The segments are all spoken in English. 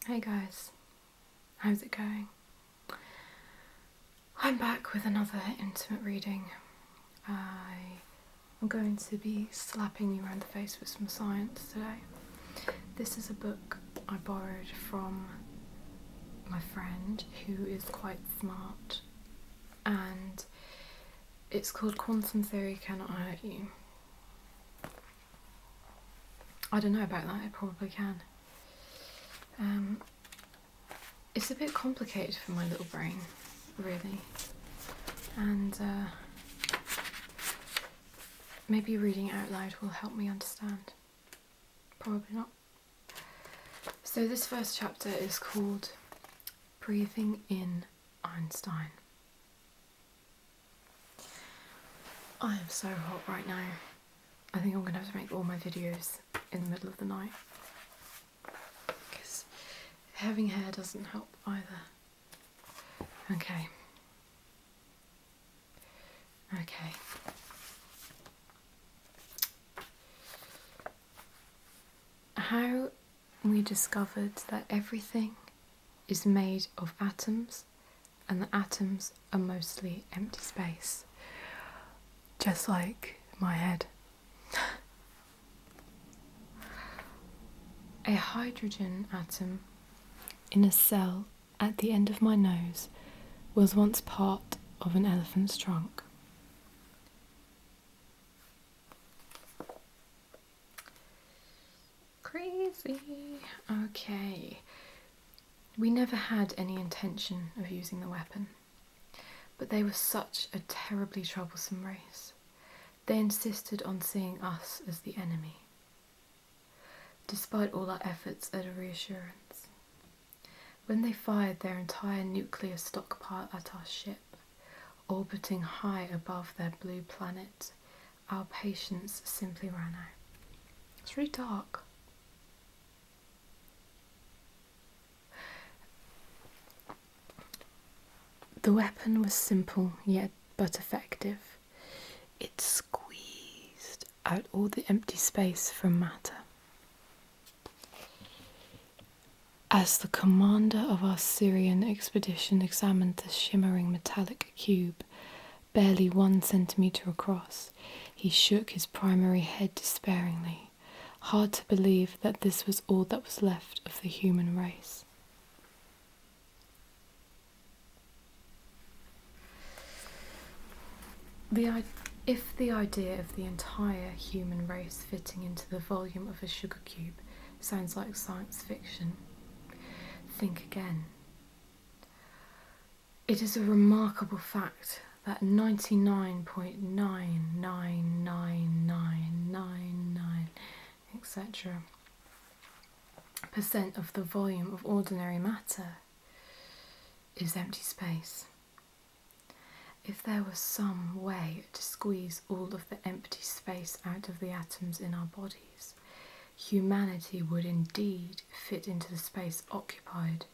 Hey guys, how's it going? I'm back with another intimate reading. I'm going to be slapping you around the face with some science today. This is a book I borrowed from my friend who is quite smart, and it's called Quantum Theory Cannot Hurt You. I don't know about that, it probably can. It's a bit complicated for my little brain, really, and maybe reading it out loud will help me understand. Probably not. So this first chapter is called Breathing in Einstein. I am so hot right now. I think I'm going to have to make all my videos in the middle of the night, because having hair doesn't help either. Okay. How we discovered that everything is made of atoms, and the atoms are mostly empty space. Just like my head. A hydrogen atom in a cell at the end of my nose was once part of an elephant's trunk. Crazy. Okay. We never had any intention of using the weapon, but they were such a terribly troublesome race. They insisted on seeing us as the enemy, despite all our efforts at a reassurance. When they fired their entire nuclear stockpile at our ship, orbiting high above their blue planet, our patience simply ran out. It's really dark. The weapon was simple yet but effective. It squeezed out all the empty space from matter. As the commander of our Syrian expedition examined the shimmering metallic cube, barely 1 centimetre across, he shook his primary head despairingly. Hard to believe that this was all that was left of the human race. If the idea of the entire human race fitting into the volume of a sugar cube sounds like science fiction, think again. It is a remarkable fact that 99.9999999 etc. % of the volume of ordinary matter is empty space. If there was some way to squeeze all of the empty space out of the atoms in our bodies, humanity would indeed fit into the space occupied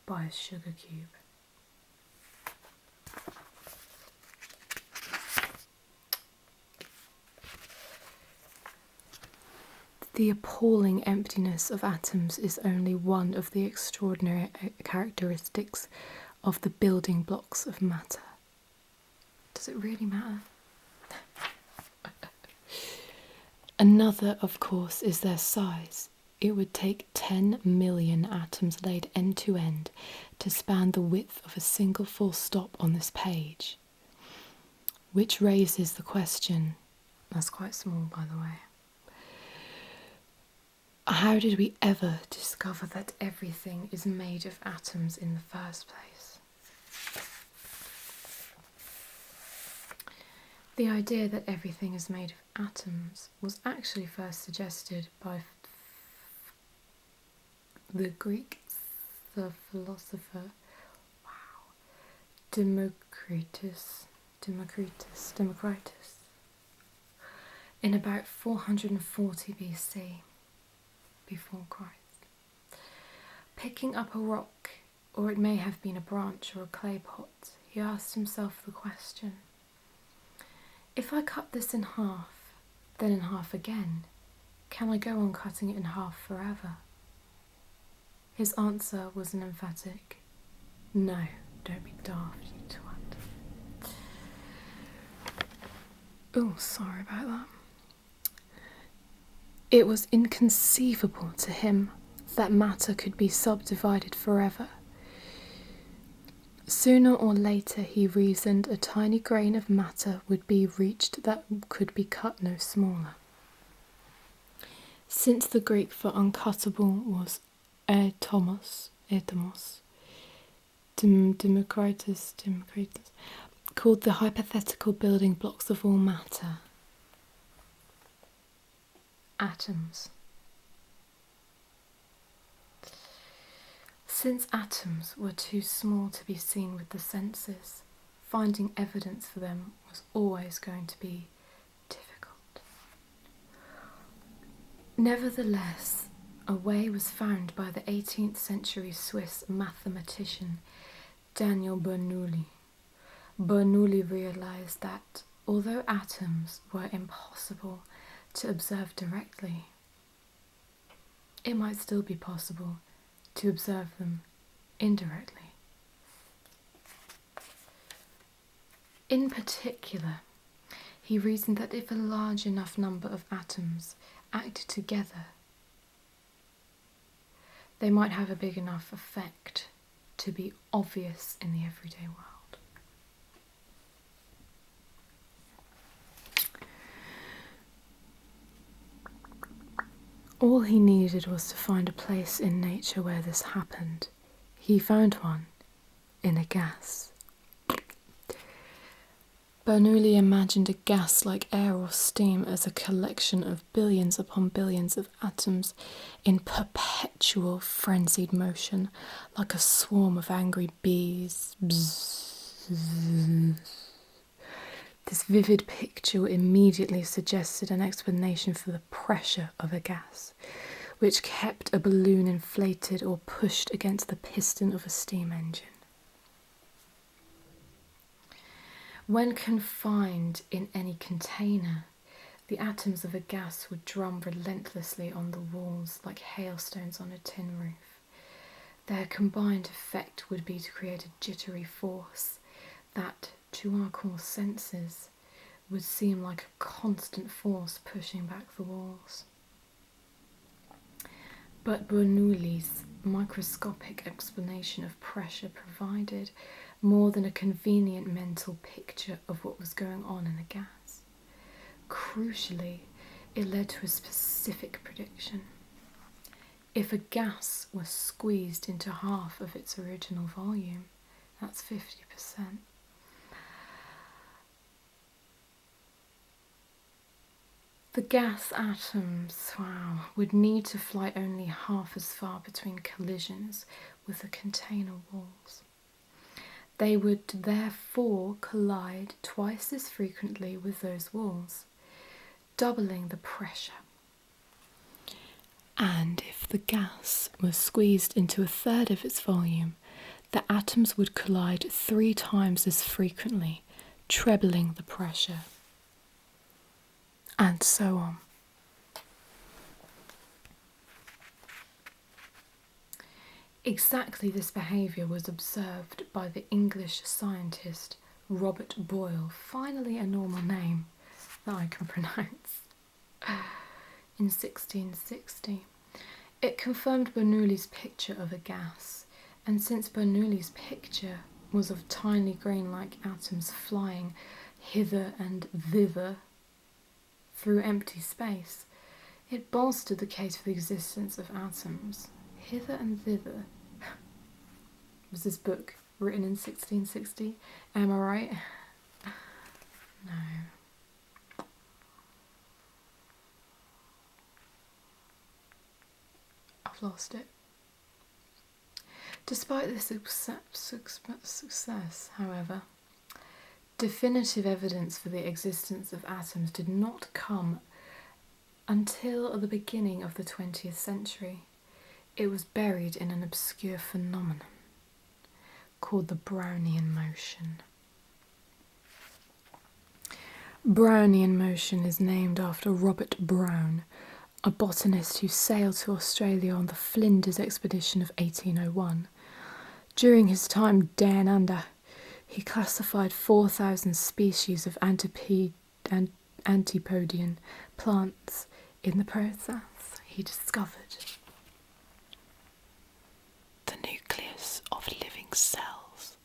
by a sugar cube. The appalling emptiness of atoms is only one of the extraordinary characteristics of the building blocks of matter. Does it really matter? Another, of course, is their size. It would take 10 million atoms laid end to end to span the width of a single full stop on this page. Which raises the question, that's quite small by the way, how did we ever discover that everything is made of atoms in the first place? The idea that everything is made of atoms was actually first suggested by the Greek philosopher Democritus in about 440 BC, before Christ. Picking up a rock, or it may have been a branch or a clay pot, he asked himself the question, if I cut this in half, then in half again, can I go on cutting it in half forever? His answer was an emphatic, "No, don't be daft, you twat." Oh, sorry about that. It was inconceivable to him that matter could be subdivided forever. Sooner or later, he reasoned, a tiny grain of matter would be reached that could be cut no smaller. Since the Greek for uncuttable was atomos, Democritus, called the hypothetical building blocks of all matter atoms. Since atoms were too small to be seen with the senses, finding evidence for them was always going to be difficult. Nevertheless, a way was found by the 18th century Swiss mathematician Daniel Bernoulli. Bernoulli realized that although atoms were impossible to observe directly, it might still be possible to observe them indirectly. In particular, he reasoned that if a large enough number of atoms acted together, they might have a big enough effect to be obvious in the everyday world. All he needed was to find a place in nature where this happened. He found one in a gas. Bernoulli imagined a gas like air or steam as a collection of billions upon billions of atoms in perpetual frenzied motion, like a swarm of angry bees. Bzzz. This vivid picture immediately suggested an explanation for the pressure of a gas, which kept a balloon inflated or pushed against the piston of a steam engine. When confined in any container, the atoms of a gas would drum relentlessly on the walls like hailstones on a tin roof. Their combined effect would be to create a jittery force that, to our coarse senses, would seem like a constant force pushing back the walls. But Bernoulli's microscopic explanation of pressure provided more than a convenient mental picture of what was going on in a gas. Crucially, it led to a specific prediction. If a gas was squeezed into half of its original volume, that's 50%. The gas atoms, would need to fly only half as far between collisions with the container walls. They would therefore collide twice as frequently with those walls, doubling the pressure. And if the gas was squeezed into a third of its volume, the atoms would collide 3 times as frequently, trebling the pressure. And so on. Exactly this behaviour was observed by the English scientist Robert Boyle, finally a normal name that I can pronounce, in 1660. It confirmed Bernoulli's picture of a gas, and since Bernoulli's picture was of tiny grain-like atoms flying hither and thither through empty space, it bolstered the case for the existence of atoms. Hither and thither. Was this book written in 1660? Am I right? No. I've lost it. Despite this success, however, definitive evidence for the existence of atoms did not come until the beginning of the 20th century. It was buried in an obscure phenomenon called the Brownian motion. Brownian motion is named after Robert Brown, a botanist who sailed to Australia on the Flinders expedition of 1801. During his time down under, he classified 4,000 species of antipodian plants. In the process, he discovered the nucleus of living cells.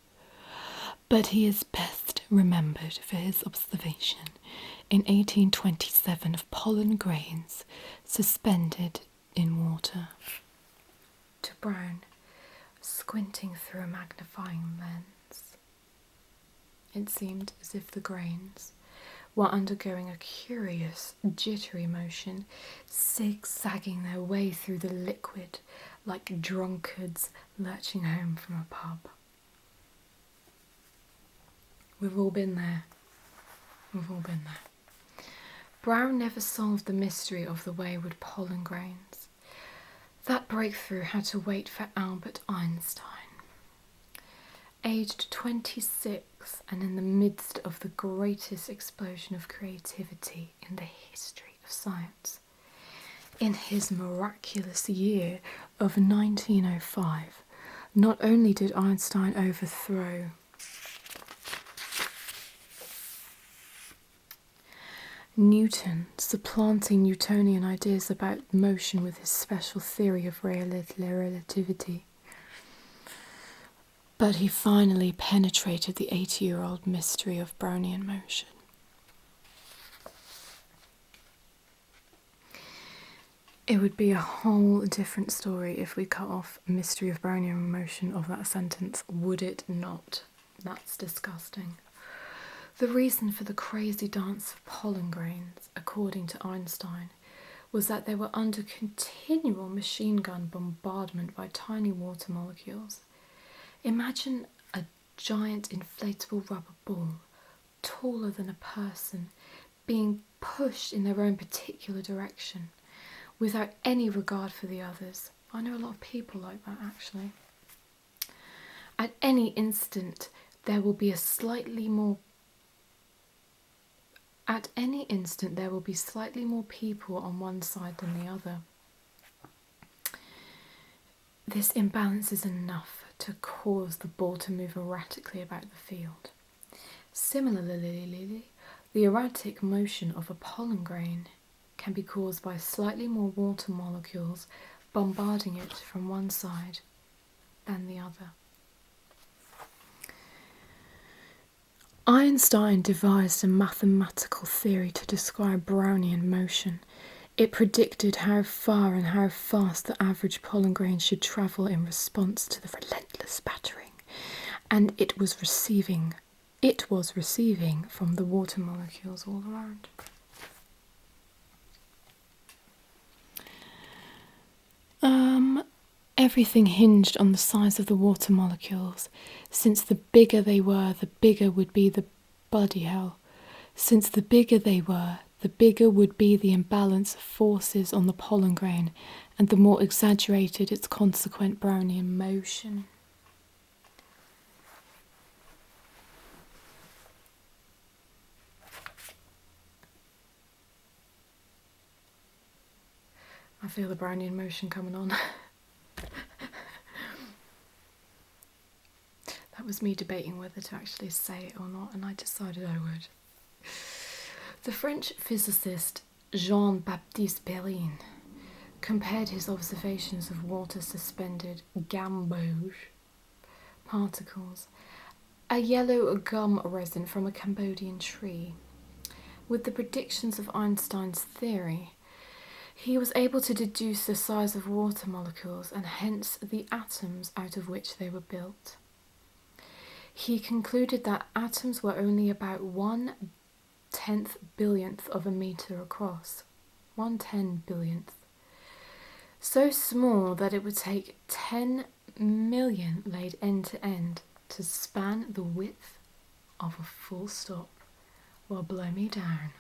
But he is best remembered for his observation in 1827 of pollen grains suspended in water. To Brown, squinting through a magnifying lens, it seemed as if the grains were undergoing a curious, jittery motion, zigzagging their way through the liquid like drunkards lurching home from a pub. We've all been there. We've all been there. Brown never solved the mystery of the wayward pollen grains. That breakthrough had to wait for Albert Einstein. Aged 26 and in the midst of the greatest explosion of creativity in the history of science, in his miraculous year of 1905, not only did Einstein overthrow Newton, supplanting Newtonian ideas about motion with his special theory of relativity, but he finally penetrated the 80-year-old mystery of Brownian motion. It would be a whole different story if we cut off mystery of Brownian motion of that sentence, would it not? That's disgusting. The reason for the crazy dance of pollen grains, according to Einstein, was that they were under continual machine gun bombardment by tiny water molecules. Imagine a giant inflatable rubber ball, taller than a person, being pushed in their own particular direction, without any regard for the others. I know a lot of people like that, actually. At any instant, there will be slightly more people on one side than the other. This imbalance is enough to cause the ball to move erratically about the field. Similarly, the erratic motion of a pollen grain can be caused by slightly more water molecules bombarding it from one side than the other. Einstein devised a mathematical theory to describe Brownian motion. It predicted how far and how fast the average pollen grain should travel in response to the relentless battering, and it was receiving from the water molecules all around. Everything hinged on the size of the water molecules. Since the bigger they were, the bigger would be the bloody hell. Since the bigger they were, the bigger would be the imbalance of forces on the pollen grain, and the more exaggerated its consequent Brownian motion. I feel the Brownian motion coming on. That was me debating whether to actually say it or not, and I decided I would. The French physicist Jean-Baptiste Perrin compared his observations of water-suspended gamboge particles, a yellow gum resin from a Cambodian tree, with the predictions of Einstein's theory. He was able to deduce the size of water molecules and hence the atoms out of which they were built. He concluded that atoms were only about 1/10 billionth of a metre across. 1/10 billionth. So small that it would take 10 million laid end to end to span the width of a full stop. Well, blow me down.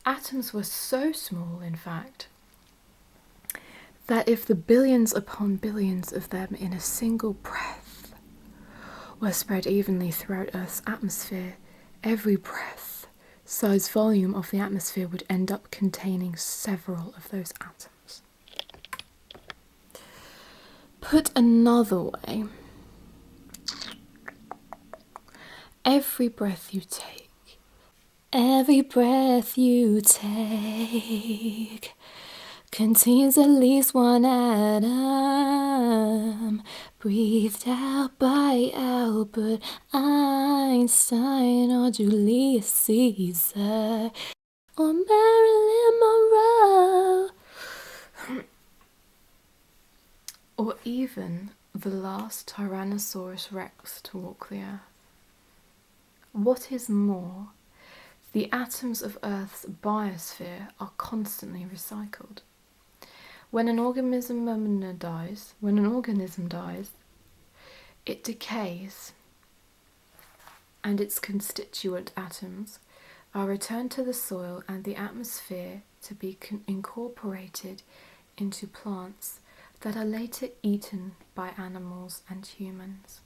Atoms were so small, in fact, that if the billions upon billions of them in a single breath were spread evenly throughout Earth's atmosphere, every breath size volume of the atmosphere would end up containing several of those atoms. Put another way, every breath you take contains at least one atom, breathed out by Albert Einstein or Julius Caesar or Marilyn Monroe, or even the last Tyrannosaurus Rex to walk the earth. What is more, the atoms of Earth's biosphere are constantly recycled. When an organism dies, it decays, and its constituent atoms are returned to the soil and the atmosphere to be incorporated into plants that are later eaten by animals and humans.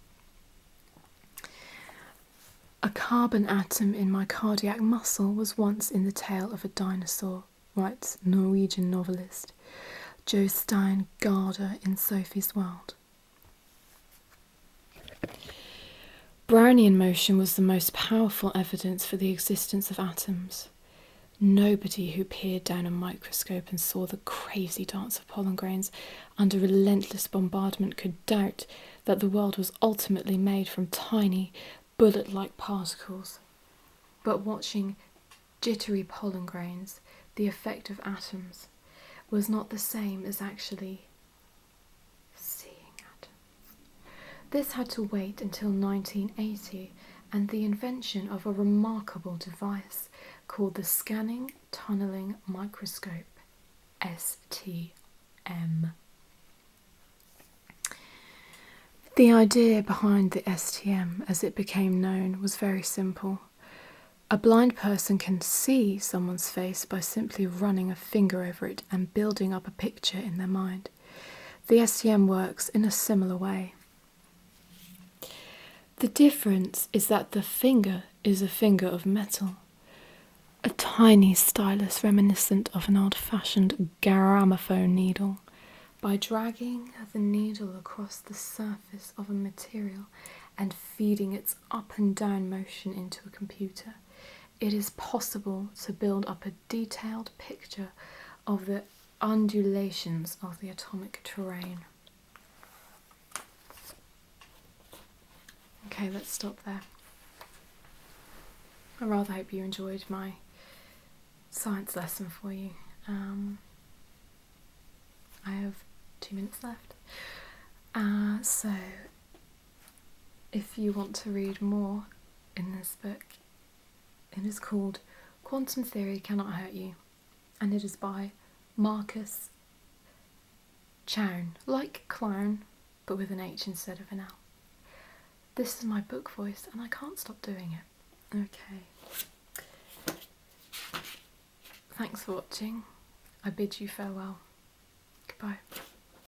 A carbon atom in my cardiac muscle was once in the tail of a dinosaur, writes Norwegian novelist Jostein Gaarder in Sophie's World. Brownian motion was the most powerful evidence for the existence of atoms. Nobody who peered down a microscope and saw the crazy dance of pollen grains under relentless bombardment could doubt that the world was ultimately made from tiny, bullet-like particles. But watching jittery pollen grains, the effect of atoms, was not the same as actually seeing atoms. This had to wait until 1980 and the invention of a remarkable device called the Scanning Tunneling Microscope, STM. The idea behind the STM, as it became known, was very simple. A blind person can see someone's face by simply running a finger over it and building up a picture in their mind. The STM works in a similar way. The difference is that the finger is a finger of metal, a tiny stylus reminiscent of an old-fashioned gramophone needle. By dragging the needle across the surface of a material and feeding its up and down motion into a computer, it is possible to build up a detailed picture of the undulations of the atomic terrain. Okay, let's stop there. I rather hope you enjoyed my science lesson for you. I have 2 minutes left. So if you want to read more in this book, it is called Quantum Theory Cannot Hurt You, and it is by Marcus Chown, like clown, but with an H instead of an L. This is my book voice, and I can't stop doing it. Okay. Thanks for watching. I bid you farewell. Goodbye.